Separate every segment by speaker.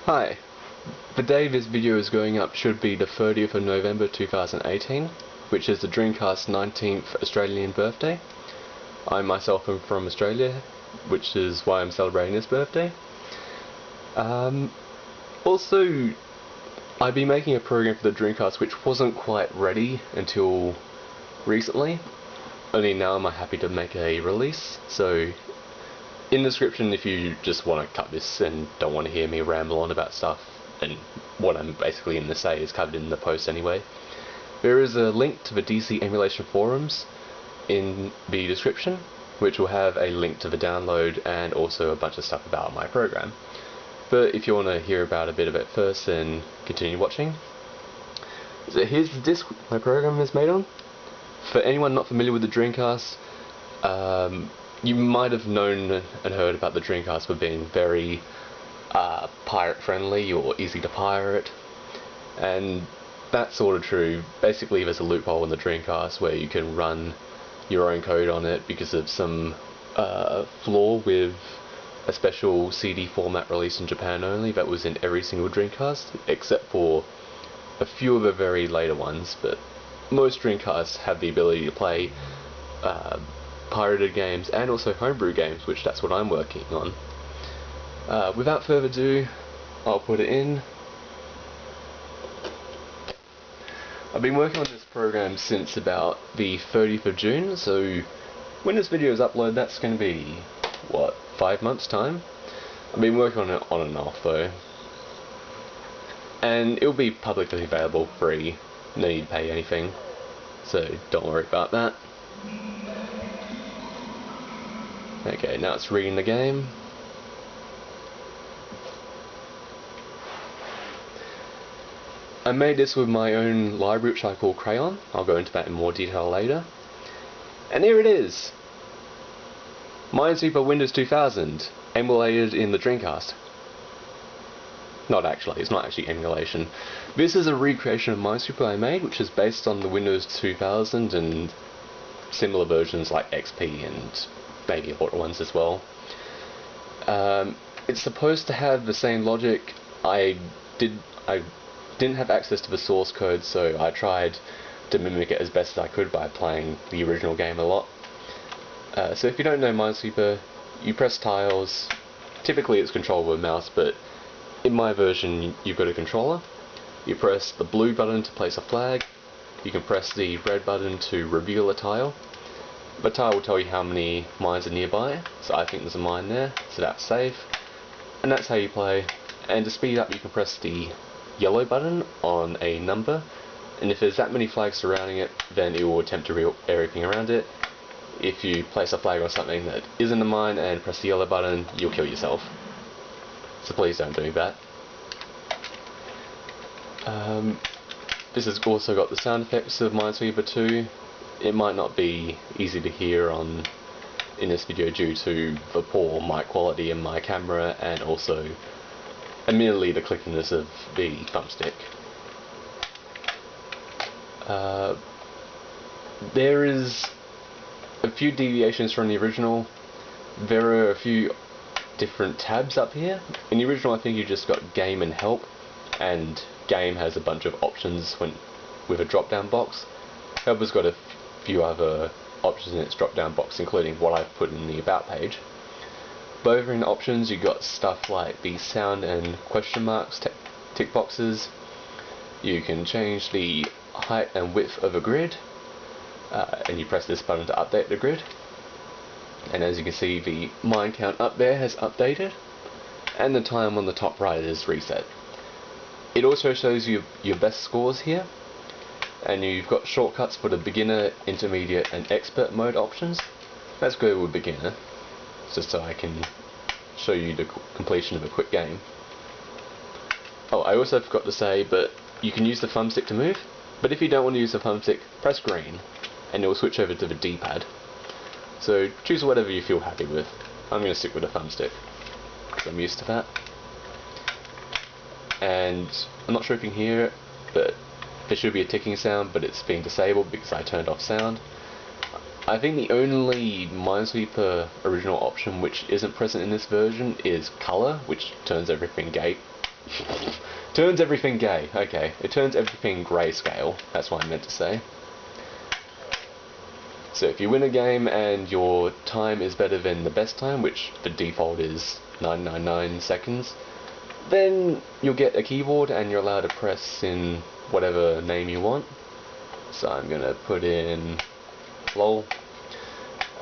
Speaker 1: Hi, the day this video is going up should be the 30th of November 2018, which is the Dreamcast's 19th Australian birthday. I myself am from Australia, which is why I'm celebrating this birthday. Also, I've been making a program for the Dreamcast which wasn't quite ready until recently. Only now am I happy to make a release, so in the description, if you just want to cut this and don't want to hear me ramble on about stuff, and what I'm basically going to say is covered in the post anyway, there is a link to the DC emulation forums in the description, which will have a link to the download and also a bunch of stuff about my program. But if you want to hear about a bit of it first, then continue watching. So here's the disc my program is made on. For anyone not familiar with the Dreamcast, you might have known and heard about the Dreamcast for being very pirate friendly or easy to pirate, and that's sort of true. Basically there's a loophole in the Dreamcast where you can run your own code on it because of some flaw with a special CD format released in Japan only that was in every single Dreamcast, except for a few of the very later ones, but most Dreamcasts have the ability to play pirated games and also homebrew games, which that's what I'm working on. Without further ado, I'll put it in. I've been working on this program since about the 30th of June, so when this video is uploaded, that's going to be, what, 5 months time? I've been working on it on and off though, and it'll be publicly available free, no need to pay anything, so don't worry about that. Okay, now it's reading the game. I made this with my own library which I call Crayon. I'll go into that in more detail later. And here it is! Minesweeper Windows 2000, emulated in the Dreamcast. Not actually, it's not actually emulation. This is a recreation of Minesweeper I made, which is based on the Windows 2000 and similar versions like XP and maybe older ones as well. It's supposed to have the same logic. I didn't have access to the source code, so I tried to mimic it as best as I could by playing the original game a lot. So if you don't know Minesweeper, you press tiles. Typically it's controlled with a mouse, but in my version you've got a controller. You press the blue button to place a flag. You can press the red button to reveal a tile. The tile will tell you how many mines are nearby, so I think there's a mine there, so that's safe. And that's how you play. And to speed up, you can press the yellow button on a number, and if there's that many flags surrounding it, then it will attempt to reveal everything around it. If you place a flag on something that isn't a mine and press the yellow button, you'll kill yourself. So please don't do that. This has also got the sound effects of Minesweeper 2. It might not be easy to hear in this video due to the poor mic quality in my camera and also admittedly the clickiness of the thumbstick. There is a few deviations from the original. There are a few different tabs up here. In the original I think you just got game and help, and game has a bunch of options with a drop down box. Help has got a few other options in its drop down box, including what I've put in the about page. But over in options you got stuff like the sound and question marks tick boxes. You can change the height and width of a grid, and you press this button to update the grid. And as you can see, the mine count up there has updated, and the time on the top right is reset. It also shows you your best scores here, and you've got shortcuts for the beginner, intermediate and expert mode options. Let's go with beginner, just so I can show you the completion of a quick game. Oh, I also forgot to say, but you can use the thumbstick to move, but if you don't want to use the thumbstick, press green, and it will switch over to the D-pad. So choose whatever you feel happy with. I'm going to stick with the thumbstick, because I'm used to that. And I'm not sure if you can hear it, but there should be a ticking sound, but it's been disabled because I turned off sound. I think the only Minesweeper original option which isn't present in this version is color, which turns everything Turns everything gay. Okay, it turns everything grayscale. That's what I meant to say. So if you win a game and your time is better than the best time, which the default is 999 seconds, then you'll get a keyboard and you're allowed to press in whatever name you want. So I'm gonna put in lol.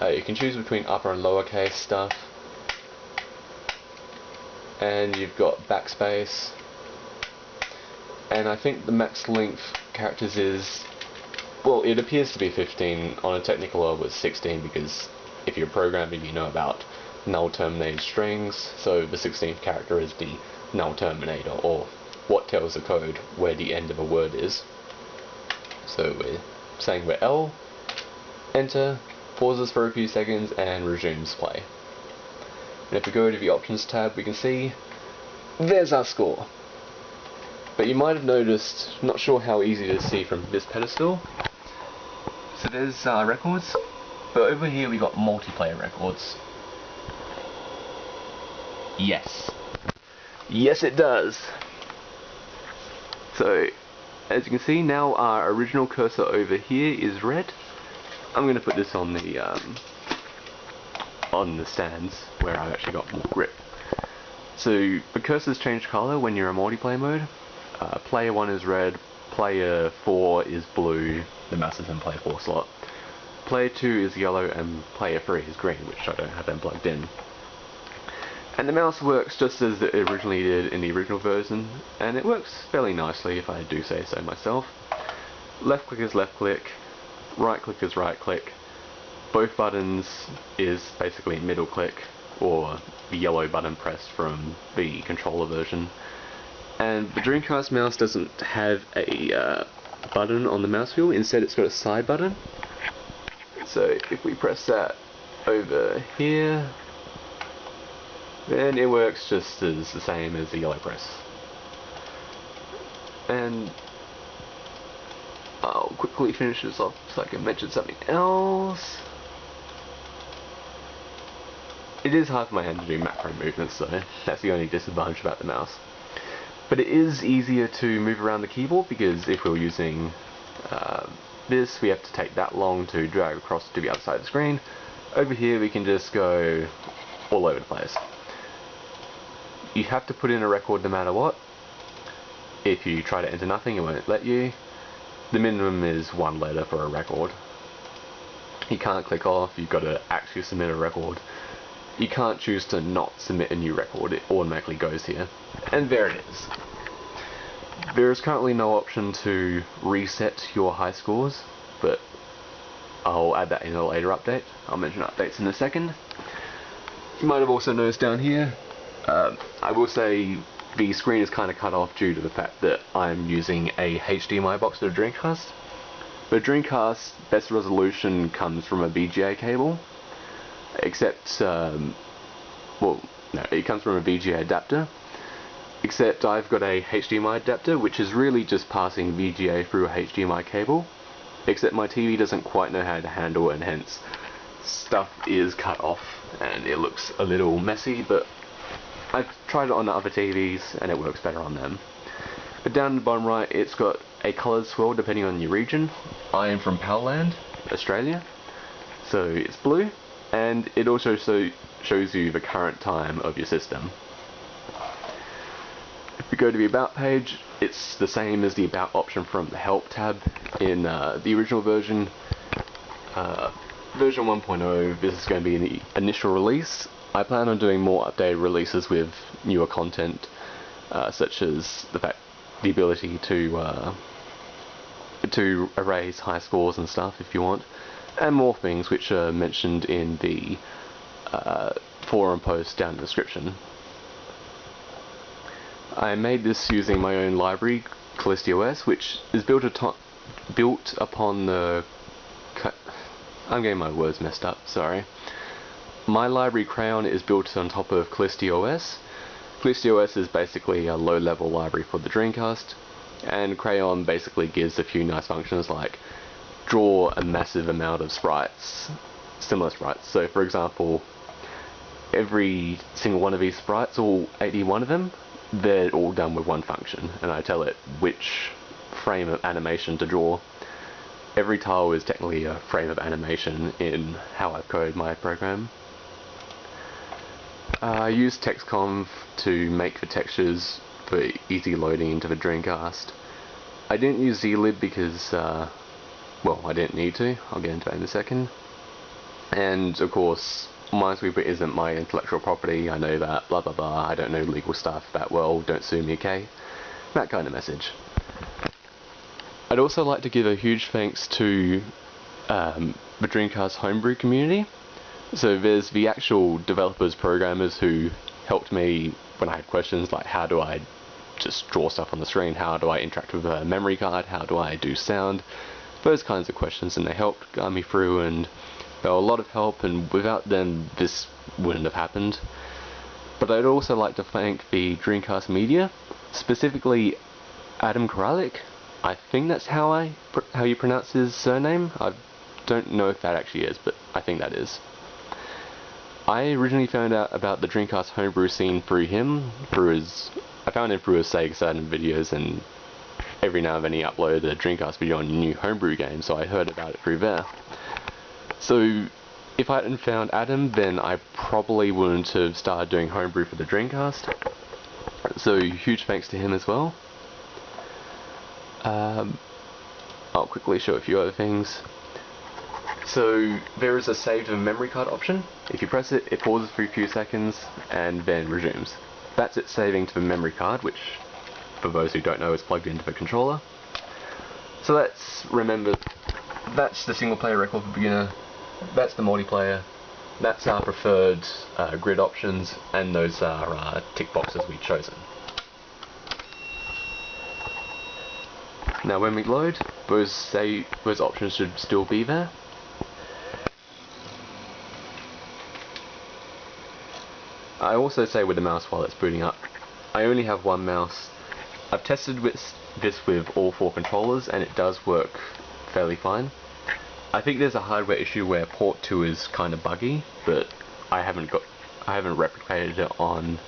Speaker 1: You can choose between upper and lowercase stuff. And you've got backspace. And I think the max length characters is, well, it appears to be 15. On a technical level it's 16, because if you're programming you know about null terminated strings, so the 16th character is the null terminator, or what tells the code where the end of a word is. So we're saying we're L, enter, pauses for a few seconds, and resumes play. And if we go to the options tab, we can see there's our score. But you might have noticed, not sure how easy to see from this pedestal. So there's records, but over here we got multiplayer records. Yes. Yes it does. So, as you can see, now our original cursor over here is red. I'm going to put this on the stands, where I've actually got more grip. So, the cursors change colour when you're in multiplayer mode. Player 1 is red, player 4 is blue, the mouse is in player 4 slot. Player 2 is yellow, and player 3 is green, which I don't have them plugged in. And the mouse works just as it originally did in the original version, and it works fairly nicely if I do say so myself. Left click is left click, right click is right click, both buttons is basically middle click, or the yellow button pressed from the controller version. And the Dreamcast mouse doesn't have a button on the mouse wheel, instead it's got a side button. So if we press that over here, then it works just as the same as the yellow press. And I'll quickly finish this off so I can mention something else. It is hard for my hand to do macro movements though, that's the only disadvantage about the mouse. But it is easier to move around the keyboard, because if we're using this, we have to take that long to drag across to the other side of the screen. Over here we can just go all over the place. You have to put in a record no matter what. If you try to enter nothing, it won't let you. The minimum is 1 letter for a record. You can't click off, you've got to actually submit a record. You can't choose to not submit a new record, it automatically goes here. And there it is. There is currently no option to reset your high scores, but I'll add that in a later update. I'll mention updates in a second. You might have also noticed down here, I will say the screen is kind of cut off due to the fact that I'm using a HDMI box to the Dreamcast. The Dreamcast best resolution comes from a VGA cable, except, well, no, it comes from a VGA adapter, except I've got a HDMI adapter which is really just passing VGA through a HDMI cable, except my TV doesn't quite know how to handle it, and hence stuff is cut off and it looks a little messy, but I've tried it on other TVs and it works better on them. But down in the bottom right, it's got a coloured swirl depending on your region. I am from Powerland, Australia, so it's blue, and it also shows you the current time of your system. If we go to the About page, it's the same as the About option from the Help tab in the original version. Version 1.0, this is going to be the initial release. I plan on doing more updated releases with newer content, such as the ability to erase high scores and stuff if you want, and more things which are mentioned in the forum post down in the description. I made this using my own library, CallistoOS, which is built upon the... I'm getting my words messed up, sorry. My library Crayon is built on top of CallistoOS. CallistoOS is basically a low-level library for the Dreamcast, and Crayon basically gives a few nice functions like draw a massive amount of sprites, similar sprites. So for example, every single one of these sprites, all 81 of them, they're all done with one function, and I tell it which frame of animation to draw. Every tile is technically a frame of animation in how I've coded my program. I use TextConf to make the textures for easy loading into the Dreamcast. I didn't use zlib because, well, I didn't need to. I'll get into that in a second. And of course, Minesweeper isn't my intellectual property. I know that, blah blah blah. I don't know legal stuff that well. Don't sue me, okay? That kind of message. I'd also like to give a huge thanks to the Dreamcast homebrew community. So there's the actual developers, programmers who helped me when I had questions like how do I just draw stuff on the screen, how do I interact with a memory card, how do I do sound, those kinds of questions, and they helped guide me through, and they were a lot of help, and without them this wouldn't have happened. But I'd also like to thank the Dreamcast media, specifically Adam Koralik. I think that's how you pronounce his surname. I don't know if that actually is, but I think that is. I originally found out about the Dreamcast homebrew scene through him, I found him through his Sega Saturn videos, and every now and then he uploaded a Dreamcast video on a new homebrew game, so I heard about it through there. So if I hadn't found Adam, then I probably wouldn't have started doing homebrew for the Dreamcast. So huge thanks to him as well. I'll quickly show a few other things. So there is a save to memory card option. If you press it, it pauses for a few seconds and then resumes. That's it saving to the memory card, which for those who don't know is plugged into the controller. So let's remember, that's the single player record for beginner, that's the multiplayer, that's our preferred grid options, and those are tick boxes we've chosen. Now when we load, those options should still be there. I also say with the mouse while it's booting up, I only have one mouse. I've tested this with all 4 controllers and it does work fairly fine. I think there's a hardware issue where port 2 is kind of buggy, but I haven't replicated it on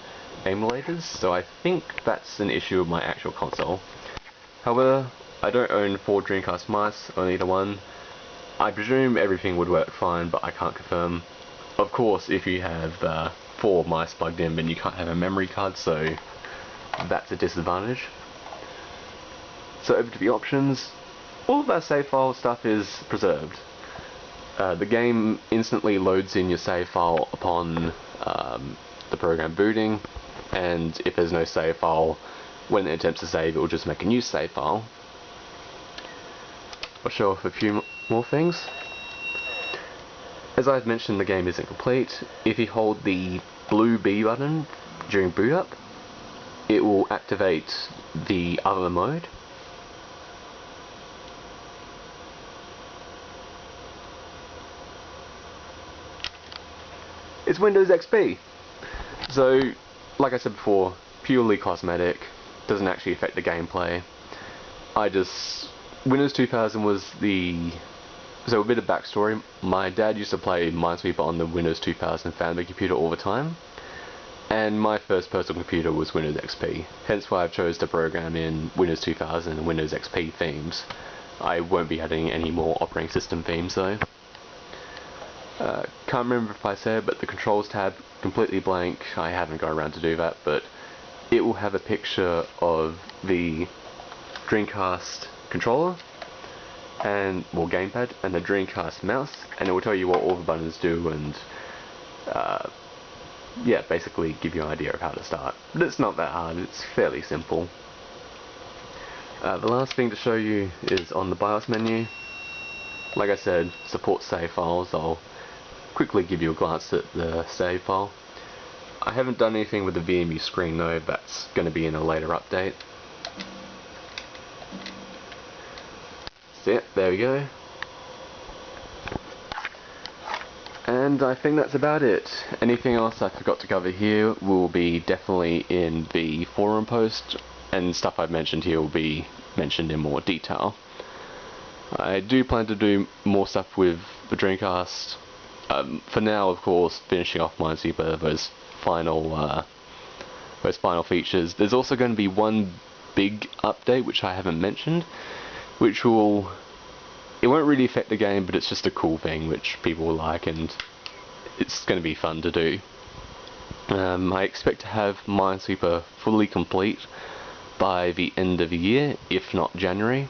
Speaker 1: emulators, so I think that's an issue with my actual console. However, I don't own 4 Dreamcast mice, only the one. I presume everything would work fine, but I can't confirm. Of course, if you have 4 mice plugged in, then you can't have a memory card, so that's a disadvantage. So over to the options. All of our save file stuff is preserved. The game instantly loads in your save file upon the program booting, and if there's no save file, when it attempts to save, it will just make a new save file. I'll show off a few more things. As I've mentioned, the game isn't complete. If you hold the blue B button during boot up, it will activate the other mode. It's Windows XP. So, like I said before, purely cosmetic, doesn't actually affect the gameplay. Windows 2000 was so a bit of backstory. My dad used to play Minesweeper on the Windows 2000 family computer all the time, and my first personal computer was Windows XP, hence why I've chose to program in Windows 2000 and Windows XP themes. I won't be adding any more operating system themes though. Can't remember if I said, but the controls tab, completely blank. I haven't got around to do that, but it will have a picture of the Dreamcast controller, and gamepad, and the Dreamcast mouse, and it will tell you what all the buttons do, and yeah, basically give you an idea of how to start. But it's not that hard, it's fairly simple. The last thing to show you is on the BIOS menu. Like I said, supports save files. I'll quickly give you a glance at the save file. I haven't done anything with the VMU screen though, that's going to be in a later update. So yeah, there we go. And I think that's about it. Anything else I forgot to cover here will be definitely in the forum post, and stuff I've mentioned here will be mentioned in more detail. I do plan to do more stuff with the Dreamcast. For now, of course, finishing off Minesweeper, those final those final features. There's also going to be one big update which I haven't mentioned, which it won't really affect the game, but it's just a cool thing which people will like, and it's going to be fun to do. I expect to have Minesweeper fully complete by the end of the year, if not January.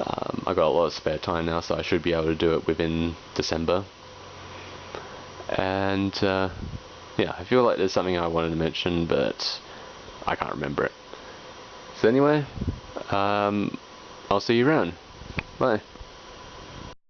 Speaker 1: I've got a lot of spare time now, so I should be able to do it within December. And yeah, I feel like there's something I wanted to mention, but I can't remember it. So anyway, I'll see you around. Bye.